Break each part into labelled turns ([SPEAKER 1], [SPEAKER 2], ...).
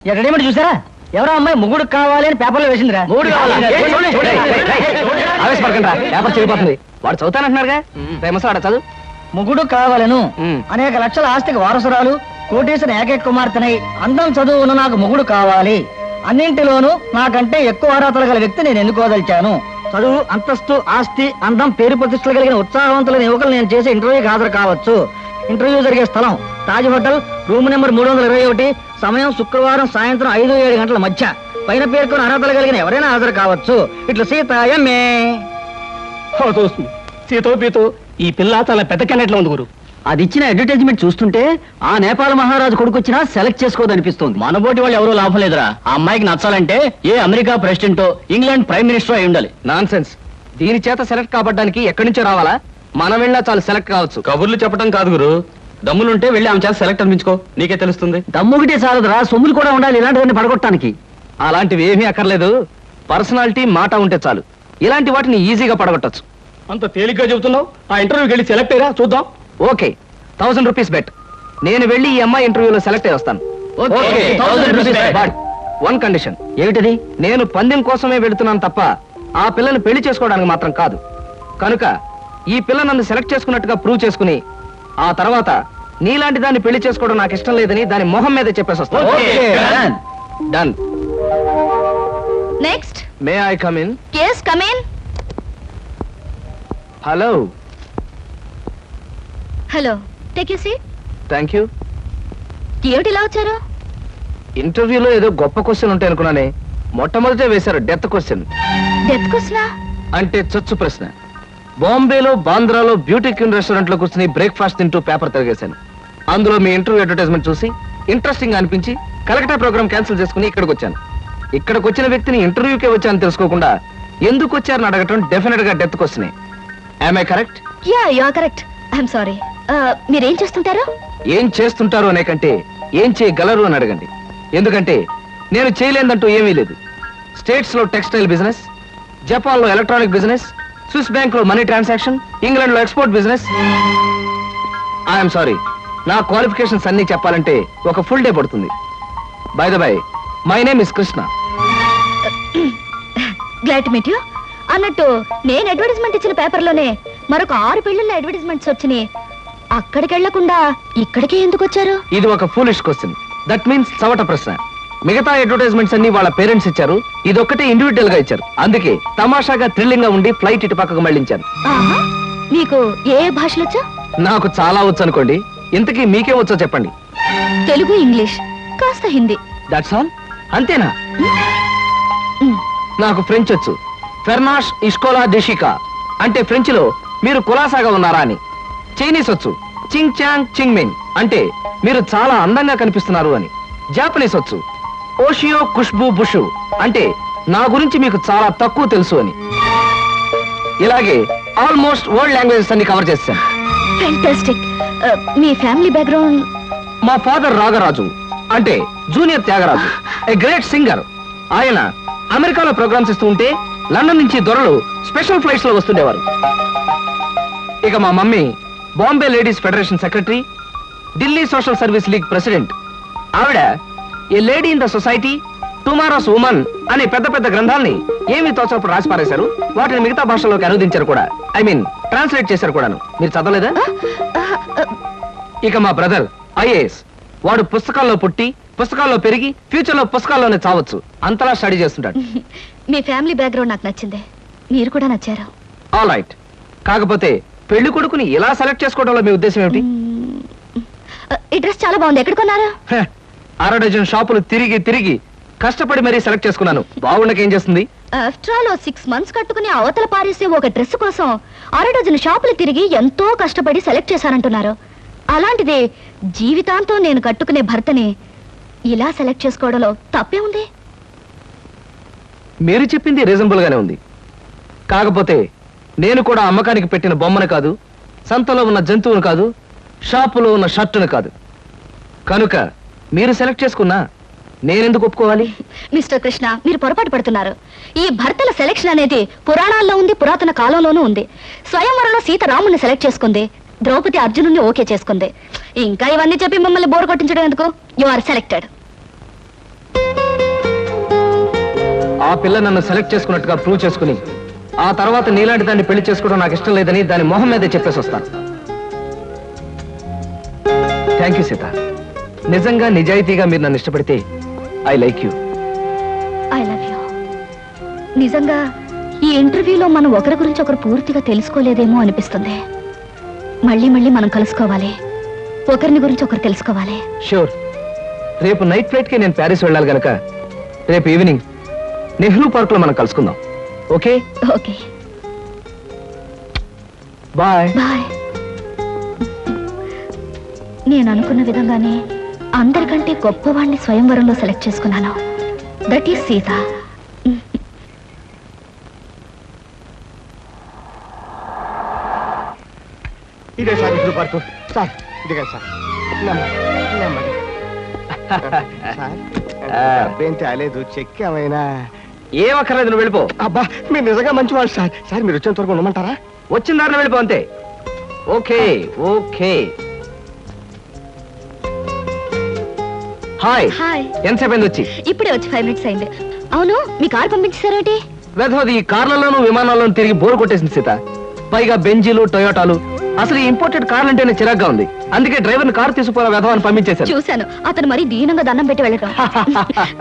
[SPEAKER 1] ఎక్కడేమిటి చూసారా? ఎవరో అమ్మాయి ముగ్గుడు కావాలి అని పేపర్లో వేసిందిరా.
[SPEAKER 2] ఆవేశపడకండి, పేపర్ చెడిపోతుంది. వాడు చదువుతానంటున్నారుగా, ఫేమస్ వాడు చదువు.
[SPEAKER 1] ముగ్గుడు కావాలను అనేక లక్షల ఆస్తికి వారసురాలు, కోటేశ్వర ఏకైక కుమార్తెనై అందం చదువును నాకు ముగ్గుడు కావాలి. అన్నింటిలోనూ నాకంటే ఎక్కువ అర్హతలు గల వ్యక్తి నేను ఎన్నుకోదలిచాను. చదువు, అంతస్తు, ఆస్తి, అందం, పేరు ప్రతిష్టలు కలిగిన ఉత్సాహవంతులైన యువకులు నేను చేసే ఇంటర్వ్యూకి హాజరు కావచ్చు. ఇంటర్వ్యూ జరిగే స్థలం తాజ్ హోటల్, రూమ్ నెంబర్ 321, సమయం శుక్రవారం సాయంత్రం 5-7 గంటల మధ్య. పైన పేర్కొన్న అర్హతలు కలిగిన ఎవరైనా హాజరు కావచ్చు. ఇట్లా సీత ఎంఏ.
[SPEAKER 2] సీతో పీతో ఈ పిల్ల చాలా పెద్ద కెనెట్లో ఉంది గురు.
[SPEAKER 1] అది ఇచ్చిన అడ్వర్టైజ్మెంట్ చూస్తుంటే ఆ నేపాల్ మహారాజు కొడుకొచ్చినా సెలెక్ట్ చేసుకోదనిపిస్తుంది.
[SPEAKER 2] మనబోటి వాళ్ళు ఎవరూ లాభం లేదురా. ఆ అమ్మాయికి నచ్చాలంటే ఏ అమెరికా ప్రెసిడెంటో, ఇంగ్లాండ్ ప్రైమ్ మినిస్టర్ అయి ఉండాలి. Non sense. దీని చేత సెలెక్ట్ కాబడ్డానికి ఎక్కడి నుంచో రావాలా? మనం వెళ్ళినా చాలు సెలెక్ట్ కావచ్చు. కబుర్లు చెప్పడం కాదు గురు, దమ్ములుంటే వెళ్ళి ఆమె చేత సెలెక్ట్ అనిపించుకో, నీకే తెలుస్తుంది.
[SPEAKER 1] దమ్ముగిటే చాలదురా, సొమ్ములు కూడా ఉండాలి ఇలాంటివన్నీ పడగొట్టడానికి.
[SPEAKER 2] అలాంటివి ఏమీ అక్కర్లేదు, పర్సనాలిటీ, మాట ఉంటే చాలు. ఇలాంటి వాటిని ఈజీగా పడగొట్టచ్చు. అంత తేలిగ్గా చెబుతున్నావు. ఆ ఇంటర్వ్యూకి వెళ్ళి సెలెక్ట్ అయ్యరా చూద్దాం. Okay, 1000 rupees bet. నేను వెళ్ళి ఈ అమ్మాయి ఇంటర్వ్యూలో సెలెక్ట్ అయ్యి వస్తాను. One condition.
[SPEAKER 1] ఏమిటది?
[SPEAKER 2] నేను పందెం కోసమే వెళుతున్నాను తప్ప ఆ పిల్లని పెళ్లి చేసుకోవడానికి మాత్రం కాదు. కనుక ఈ పిల్ల నన్ను సెలెక్ట్ చేసుకున్నట్టుగా ప్రూవ్ చేసుకుని ఆ తర్వాత నీలాంటి దాన్ని పెళ్లి చేసుకోవడం నాకు ఇష్టం లేదని దాని మొహం మీద చెప్పేసి వస్తాను. Done.
[SPEAKER 3] Next.
[SPEAKER 2] May I come in?
[SPEAKER 3] yes come in.
[SPEAKER 2] Hello.
[SPEAKER 3] Hello, take you seat.
[SPEAKER 2] Thank you.
[SPEAKER 3] ఏమిటి ఇలా వచ్చారు?
[SPEAKER 2] ఇంటర్వ్యూలో ఏదో గొప్ప క్వశ్చన్ ఉంటాయి అనుకున్నానే, మొట్టమొదటే వేశారు డెత్ క్వశ్చన్.
[SPEAKER 3] డెత్ క్వశ్చనా?
[SPEAKER 2] అంటే చచ్చు ప్రశ్న. బాంబేలో, బాంద్రాలో బ్యూటీ క్వీన్ రెస్టారెంట్ లో కూర్చుని బ్రేక్ఫాస్ట్ తింటూ పేపర్ తిరిగేశాను. అందులో మీ ఇంటర్వ్యూ అడ్వర్టైజ్మెంట్ చూసి ఇంట్రెస్టింగ్ అనిపించి కలెక్టర్ ప్రోగ్రామ్ క్యాన్సిల్ చేసుకుని ఇక్కడికి వచ్చాను. ఇక్కడికి వచ్చిన వ్యక్తిని ఇంటర్వ్యూకే వచ్చాను తెలుసుకోకుండా ఎందుకు వచ్చారని అడగటం డెఫినెట్ గా డెత్ క్వశ్చనే. Am I correct?
[SPEAKER 3] Yeah, you are correct. I'm sorry. మీరేం చేస్తుంటారు?
[SPEAKER 2] ఏం చేస్తుంటారు అనే కంటే ఏం చేయగలరు అని అడగండి. ఎందుకంటే నేను చేయలేదంటూ ఏమీ లేదు. స్టేట్స్ లో టెక్స్టైల్ బిజినెస్, జపాన్ లో ఎలక్ట్రానిక్ బిజినెస్, స్విస్ బ్యాంక్ లో మనీ ట్రాన్సాక్షన్, ఇంగ్లాండ్ లో ఎక్స్పోర్ట్ బిజినెస్. ఐఎమ్ సారీ, నా క్వాలిఫికేషన్స్ అన్ని చెప్పాలంటే ఒక ఫుల్ డే పడుతుంది. By the by, my name is Krishna.
[SPEAKER 3] Glad to meet you. అన్నట్టు నేను అడ్వర్టైజ్మెంట్ ఇచ్చిన పేపర్లోనే మరొక 6 పెళ్లిళ్ళ అడ్వర్టైజ్మెంట్స్ వచ్చినాయి. అక్కడికి వెళ్లకుండా ఇక్కడికే ఎందుకు వచ్చారు?
[SPEAKER 2] ఇది ఒక ఫూలిష్ క్వశ్చన్. దట్ మీన్స్ చవట ప్రశ్న. మిగతా అడ్వర్టైజ్మెంట్స్ అన్ని వాళ్ళ పేరెంట్స్ ఇచ్చారు, ఇదొక్కటే ఇండివిజువల్ గా ఇచ్చారు. అందుకే తమాషాగా థ్రిల్లింగ్ గా ఉండి ఫ్లైట్ ఇటు పక్కకు మళ్ళించాను.
[SPEAKER 3] మీకు ఏ భాషలు వచ్చా?
[SPEAKER 2] నాకు చాలా వచ్చు అనుకోండి. ఇంతకీ మీకే వచ్చో చెప్పండి.
[SPEAKER 3] తెలుగు, ఇంగ్లీష్, కాస్త హిందీ.
[SPEAKER 2] That's all? అంతేనా? నాకు ఫ్రెంచ్ వచ్చు. ఫెర్నాష్ ఇస్కోలా డిషికా అంటే ఫ్రెంచ్ లో మీరు కులాసాగా ఉన్నారా అని. చైనీస్ వచ్చు. చింగ్ చాంగ్ చింగ్ మింగ్ అంటే మీరు చాలా అందంగా కనిపిస్తున్నారు అని. జాపనీస్ వచ్చు. ఓషియో ఖుష్బూ బుషు అంటే నా గురించి మీకు చాలా తక్కువ తెలుసు అని. ఇలాగే ఆల్మోస్ట్ వరల్డ్ లాంగ్వేజెస్ అన్ని కవర్ చేశాను.
[SPEAKER 3] ఫెంటాస్టిక్. మీ ఫ్యామిలీ బ్యాక్గ్రౌండ్?
[SPEAKER 2] మా ఫాదర్ రాగరాజు అంటే junior Thyagaraju, a great singer. ఆయన అమెరికాలో ప్రోగ్రామ్స్ ఇస్తూ ఉంటే లండన్ నుంచి దొరలు స్పెషల్ ఫ్లైట్స్ లో వస్తుండేవారు. ఇక మా mummy Bombay ladies federation secretary, Delhi social service league president. ఆవిడ a lady in the society, tomorrow's woman అనే పెద్ద పెద్ద గ్రంథాల్ని ఏమి తోచినప్పుడు రాసి పారేశారు. వాటిని మిగతా భాషల్లోకి అనువదించారు కూడా. ఐ మీన్ ట్రాన్స్లేట్ చేశారు కూడాను. మీరు చదవలేదా? ఇక మా బ్రదర్ ఐఏఎస్. వాడు పుస్తకాల్లో పుట్టి పుస్తకాల్లో పెరిగి ఫ్యూచర్ లో పుస్తకాల్లోనే చావచ్చు. అంతలా స్టడీ చేస్తుంటాడు.
[SPEAKER 3] మీ ఫ్యామిలీ బ్యాక్గ్రౌండ్ నాకు నచ్చింది. మీరు కూడా నచ్చారు.
[SPEAKER 2] All right. కాకపోతే పెళ్లి కొడుకుని ఇలా సెలెక్ట్ చేసుకోవడంలో మీ ఉద్దేశం ఏమిటి?
[SPEAKER 3] ఈ డ్రెస్ చాలా బాగుంది. ఎక్కడ కొన్నారు?
[SPEAKER 2] 6 డజన్ షాపులు తిరిగి తిరిగి కష్టపడి మరీ సెలెక్ట్ చేసుకున్నాను. బాగుండకేం చేస్తుంది?
[SPEAKER 3] ఆఫ్టర్ ఆల్ 6 months కట్టుకుని అవతల పారేసే ఒక డ్రెస్ కోసం 6 డజన్ షాపులు తిరిగి ఎంతో కష్టపడి సెలెక్ట్ చేశారంటున్నారు. అలాంటిది జీవితాంతం నేను కట్టుకునే భర్తని ఇలా సెలెక్ట్ చేసుకోవడంలో తప్పే ఉంది.
[SPEAKER 2] మీరు చెప్పింది రీజనబుల్ గానే ఉంది. కాకపోతే నేను కూడా అమ్మకానికి పెట్టిన బొమ్మను కాదు, సంతలో ఉన్న జంతువును కాదు, షాపులో ఉన్న షర్టును కాదు. కనుక మీరు సెలెక్ట్ చేసుకున్నా నేనెందుకు ఒప్పుకోవాలి?
[SPEAKER 3] మిస్టర్ కృష్ణ, మీరు పొరపాటు పడుతున్నారు. ఈ భర్తల సెలెక్షన్ అనేది పురాణాల్లో ఉంది, పురాతన కాలంలోనూ ఉంది. స్వయంవరంలో సీత రాముని సెలెక్ట్ చేసుకుంది, ద్రౌపది అర్జునుని ఓకే చేసుకుంది. ఇంకా ఇవన్నీ చెప్పి మిమ్మల్ని బోర్ కొట్టించడం ఎందుకు? You are selected.
[SPEAKER 2] ఆ పిల్ల నన్ను సెలెక్ట్ చేసుకున్నట్టుగా ప్రూవ్ చేసుకుని ఆ తర్వాత నీలాంటి దాన్ని పెళ్లి చేసుకోవడం నాకు ఇష్టం లేదని దాని మొహం మీదే చెప్పేసి వస్తాను. Thank you Sita. నిజంగా నిజాయితీగా మీరు నన్ను ఇష్టపడితే I like you.
[SPEAKER 3] I love you. నిజంగా ఈ ఇంటర్వ్యూలో మనం ఒకరి గురించి ఒకరు పూర్తిగా తెలుసుకోలేదేమో అనిపిస్తుంది. మళ్ళీ మళ్ళీ మనం కలుసుకోవాలి, ఒకరిని గురించి ఒకరు తెలుసుకోవాలి.
[SPEAKER 2] షూర్. రేపు నైట్ ఫ్లైట్ కి నేను ప్యారిస్ వెళ్ళాలి గనక రేపు ఈవినింగ్ నెహ్రూ పార్క్ లో మనం కలుసుకుందాం. ఓకే?
[SPEAKER 3] Okay,
[SPEAKER 2] bye.
[SPEAKER 3] బాయ్. నేను అనుకున్న విధంగానే అందరికంటే గొప్పవాణ్ణి స్వయంవరంలో సెలెక్ట్ చేసుకున్నాను. That is Sita.
[SPEAKER 4] ఇదే సార్ నెహ్రూ పార్కు. సార్ ఇదిగా సార్. అబ్బేం తేలేదు, చెక్ ఏమైనా?
[SPEAKER 2] ఏం అక్కర్లేదు, నువ్వు వెళ్ళిపో.
[SPEAKER 4] అబ్బా మీరు నిజంగా మంచివాళ్ళు సార్. సార్ మీరు వచ్చేంత వరకు ఉండమంటారా?
[SPEAKER 2] వచ్చిన దారిలో వెళ్ళిపో అంతే. Okay okay. హాయ్.
[SPEAKER 3] హాయ్.
[SPEAKER 2] ఎంతసేపు అయింది వచ్చి?
[SPEAKER 3] ఇప్పుడే వచ్చి 5 minutes అయింది. అవును, మీ కారు పంపించేశారేంటి?
[SPEAKER 2] వెధవది ఈ కార్లలోనూ విమానాల్లోనూ తిరిగి బోరు కొట్టేసింది సీత. పైగా బెంజీలు టొయోటాలు. అసలు ఈ ఇంపోర్టెడ్ కార్లు అంటేనే చిరాగ్గా ఉంది. అందుకే డ్రైవర్ని కారు తీసుకుపోరా వెధవ అని పంపించేశాను.
[SPEAKER 3] చూశాను, అతను మరీ దీనంగా దండం పెట్టి వెళ్ళటం.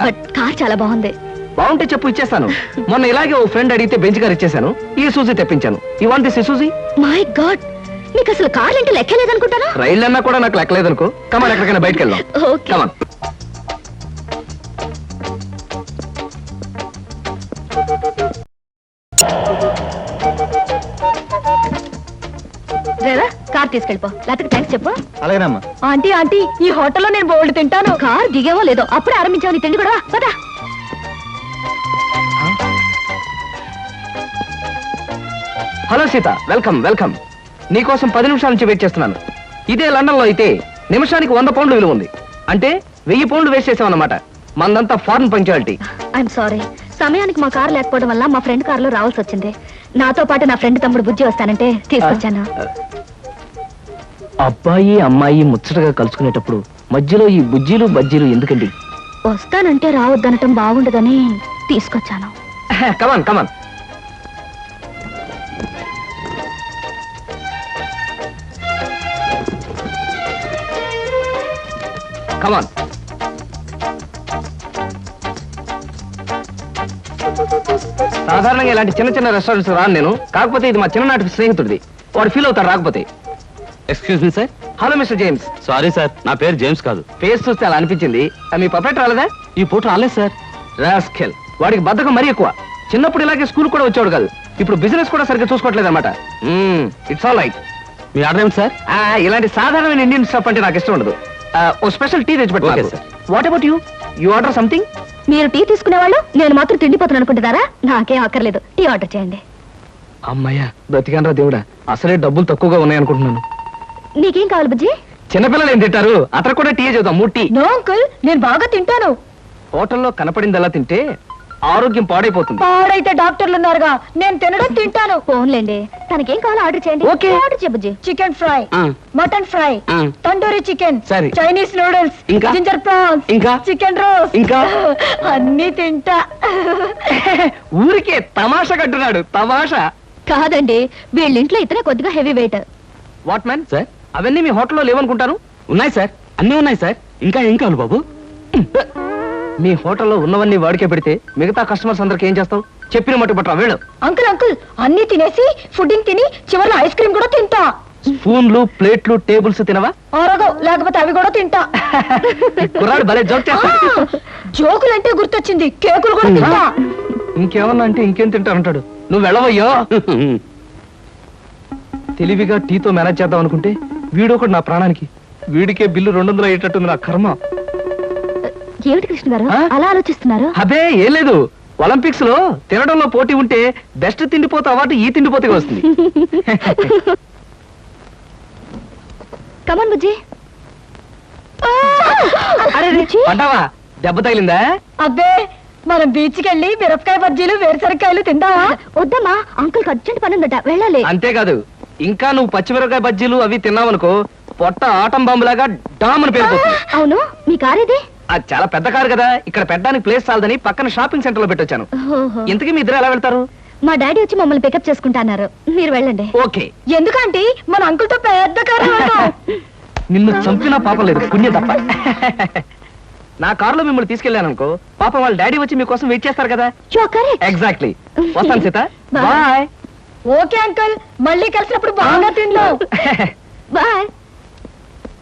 [SPEAKER 3] బట్ కార్ చాలా బాగుంది.
[SPEAKER 2] బాగుంటే చెప్పు, ఇచ్చేస్తాను. మొన్న ఇలాగే ఓ ఫ్రెండ్ అడిగితే బెంచ్ కార్ ఇచ్చేసాను. ఈ సూజీ తెప్పించాను. ఈ వాంట్ దిస్ సూజీ?
[SPEAKER 3] మై గాడ్, మీకు అసలు కార్లు అంటే లెక్కలేదనుకుంటారా?
[SPEAKER 2] రైళ్ళు అన్నా కూడా నాకు లెక్కలేదనుకో. కమాన్, ఎక్కడికైనా బయటకు వెళ్దాం.
[SPEAKER 3] ఓకే.
[SPEAKER 2] కమాన్.
[SPEAKER 3] డ్రైవర్, కార్ తీసుకెళ్ళిపో. లేకపోతే థ్యాంక్స్ చెప్పు.
[SPEAKER 1] అలాగేనమ్మా.
[SPEAKER 3] ఆంటీ ఆంటీ, ఈ హోటల్లో నేను బోల్డ్ తింటాను. కార్ దిగేవో లేదో అప్పుడే ఆరంభించావు నీ తిండి కూడా. పదా.
[SPEAKER 2] Hello Sita, welcome welcome. నీకోసం 10 నిమిషాల నుంచి వెయిట్ చేస్తున్నాను. ఇదే లండన్ లో అయితే నిమిషానికి 100 పౌండ్లు విలువ ఉంది. అంటే 1000 పౌండ్లు వేస్ట్ చేసామన్నమాట. మందంతా ఫారెన్ పంక్చువాలిటీ.
[SPEAKER 3] ఐఎమ్ సారీ, సమయానికి మా కారు లేకపోవడం వల్ల మా ఫ్రెండ్ కారులో రావాల్సి వచ్చింది. నాతో పాటు నా ఫ్రెండ్ తమ్ముడు బుజ్జి వస్తానంటే తీసుకొచ్చాను.
[SPEAKER 2] అబ్బాయి అమ్మాయి ముచ్చటగా కలుసుకునేటప్పుడు మధ్యలో ఈ బుజ్జీలు బజ్జీలు ఎందుకండి?
[SPEAKER 3] వస్తానంటే రావద్దనటం బాగుండదని తీసుకొచ్చాను.
[SPEAKER 2] కమాన్ కమాన్. కమాన్. సాధారణంగా ఇలాంటి చిన్న చిన్న రెస్టారెంట్స్ రాను నేను. కాకపోతే ఇది మా చిన్ననాటి స్నేహితుడిది. వాడు ఫీల్ అవుతాడు రాకపోతే.
[SPEAKER 5] Excuse me sir.
[SPEAKER 2] Hello mister James.
[SPEAKER 5] Sorry sir, నా పేరు జేమ్స్ కాదు.
[SPEAKER 2] ఫేస్ చూస్తే అలా అనిపించింది. మీ పర్ఫెక్ట్ రాలేదా?
[SPEAKER 5] ఈ పూట రాలేదు సార్.
[SPEAKER 2] రాస్కెల్. వాడికి బద్ధకం మరీ ఎక్కువ. చిన్నప్పుడు ఇలాగే స్కూల్ కూడా వచ్చాడు కాదు. ఇప్పుడు బిజినెస్ కూడా సరిగ్గా చూసుకోవట్లేదు అనమాట. It's all right.
[SPEAKER 5] Me order ఏమిటి సార్?
[SPEAKER 2] ఇలాంటి సాధారణమైన ఇండియన్ స్టఫ్ అంటే నాకు ఇష్టం ఉండదు. ఓ స్పెషల్ టీ తెచ్చి
[SPEAKER 5] Okay,
[SPEAKER 2] పెట్టాలి.
[SPEAKER 5] sir.
[SPEAKER 2] What about you? You order something?
[SPEAKER 3] మీరు టీ తీసుకునేవాళ్ళు, నేను మాత్రం తిండిపోతాను అనుకుంటున్నారా? నాకేం అక్కర్లేదు, టీ ఆర్డర్ చేయండి.
[SPEAKER 2] అమ్మయ్యా, బ్రతికానరా దేవుడా. అసలే డబ్బులు తక్కువగా ఉన్నాయి అనుకుంటున్నాను.
[SPEAKER 3] నీకేం కావాలి బుజ్జి?
[SPEAKER 2] చిన్నపిల్లలు ఏం తింటారు? అతను కూడా టీ చేద్దాం. 3 టీ.
[SPEAKER 3] నో అంకుల్, నేను బాగా తింటాను.
[SPEAKER 2] హోటల్లో కనపడిందలా తింటే ఆరోగ్యం పాడైపోతుంది.
[SPEAKER 1] పాడైతే డాక్టర్లు ఉన్నారుగా, నేను తినడం తింటాను.
[SPEAKER 3] ఫోన్లేండి, తనకేం కావాలో ఆర్డర్ చేయండి.
[SPEAKER 2] Okay.
[SPEAKER 3] ఆర్డర్ చేయ బుజ్జి.
[SPEAKER 1] చికెన్ ఫ్రై,
[SPEAKER 5] ఆ.
[SPEAKER 1] మటన్ ఫ్రై,
[SPEAKER 5] ఆ.
[SPEAKER 1] తండూరి చికెన్,
[SPEAKER 2] సరే.
[SPEAKER 1] చైనీస్ నూడిల్స్,
[SPEAKER 5] ఇంకా?
[SPEAKER 1] జింజర్ ప్రాన్స్,
[SPEAKER 2] ఇంకా?
[SPEAKER 1] చికెన్ రోస్,
[SPEAKER 2] ఇంకా?
[SPEAKER 1] అన్ని తింటా.
[SPEAKER 2] ఊరికే తమాషా కట్టున్నాడు. తమాషా.
[SPEAKER 3] కాదండి, వీళ్ళింట్లో ఇతనే కొద్దిగా heavy weight.
[SPEAKER 2] What man?
[SPEAKER 5] Sir,
[SPEAKER 2] అవన్నీ మీ హోటల్లో లేవనుకుంటాను.
[SPEAKER 5] ఉన్నాయి సార్, అన్నీ ఉన్నాయి సార్. ఇంకా ఏం కావాలి బాబు?
[SPEAKER 2] మీ హోటల్లో ఉన్నవన్నీ వాడికే పెడితే మిగతా కస్టమర్స్ అందరికి ఏం చేస్తావు? చెప్పిన మట్టు పట్టరా వెళ్ళు.
[SPEAKER 1] అంకుల్ అంకుల్, అన్ని తినేసి ఫుడ్డింగ్ తిని చివరిలో ఐస్ క్రీమ్ కూడా తింటా.
[SPEAKER 2] స్పూన్లు ప్లేట్లు టేబుల్స్ తినవా?
[SPEAKER 1] ఆరోగో, లేకపోతే అవి కూడా తింటా.
[SPEAKER 2] కుర్రాడు భలే జోక్ చేస్తాడు.
[SPEAKER 1] జోకులంటే గుర్తొచ్చింది, కేకులు కూడా తింటా.
[SPEAKER 2] ఇంకేమన్నా అంటే ఇంకేం తింటానంటాడు. నువ్వు వెళ్ళవయ్యో. తెలివిగా టీతో మేనేజ్ చేద్దాం అనుకుంటే వీడొకడు నా ప్రాణానికి. వీడికే బిల్లు 200 అయ్యేటట్టుంది నా కర్మ.
[SPEAKER 3] ఏమిటి కృష్ణ గారు
[SPEAKER 2] ఆ?
[SPEAKER 3] అలా ఆలోచిస్తున్నారు?
[SPEAKER 2] అదే ఏం లేదు. ఒలింపిక్స్ లో తినడంలో పోటీ ఉంటే బెస్ట్ తిండిపోతే అవార్డు ఈ తిండిపోతే వస్తుంది.
[SPEAKER 3] కమన్ బుజ్జి.
[SPEAKER 2] అరే పడ్డావా? దెబ్బ తగిలిందా?
[SPEAKER 1] అబ్బే, మనం బీచ్కి వెళ్ళి మిరపకాయ బజ్జీలు వేరుసరికాయలు తిందామా?
[SPEAKER 3] వద్దమ్మా, అంకుల్ అర్జెంట్ పని ఉందట, వెళ్ళాలి.
[SPEAKER 2] అంతేకాదు, ఇంకా నువ్వు పచ్చిమిరపకాయ బజ్జీలు అవి తిన్నావనుకో పొట్ట ఆటం బాంబులాగా డామని పేరుపోతుంది.
[SPEAKER 3] అవును, మీ కార్ ఇది?
[SPEAKER 2] అది చాలా పెద్ద కారు కదా, ఇక్కడ పెట్టడానికి ప్లేస్ చాలదని పక్కన షాపింగ్ సెంటర్ లో పెట్టొచ్చాను.
[SPEAKER 3] ఓహో.
[SPEAKER 2] ఇంతకీ మీ ఇద్దరు ఎలా వెళ్తారు?
[SPEAKER 3] మా డాడీ వచ్చి మమ్మల్ని పికప్ చేసుకుంటున్నారు, మీరు వెళ్ళండి.
[SPEAKER 2] ఓకే.
[SPEAKER 3] ఎందుకంటే మన అంకుల్ తో పెద్ద కారు
[SPEAKER 2] నిన్ను చంపినా పాపం లేదు, పుణ్యం తప్ప. నా కారులో మిమ్మల్ని తీసుకెళ్ళాను అనుకో, పాపం వాళ్ళ డాడీ వచ్చి మీకోసం వెయిట్ చేస్తారు కదా. ఎగ్జాక్ట్లీ. వస్తాను Sita.
[SPEAKER 3] Bye.
[SPEAKER 2] Bye.
[SPEAKER 3] Okay uncle, మళ్ళీ కలిసినప్పుడు బాగా తిందాం. బాయ్.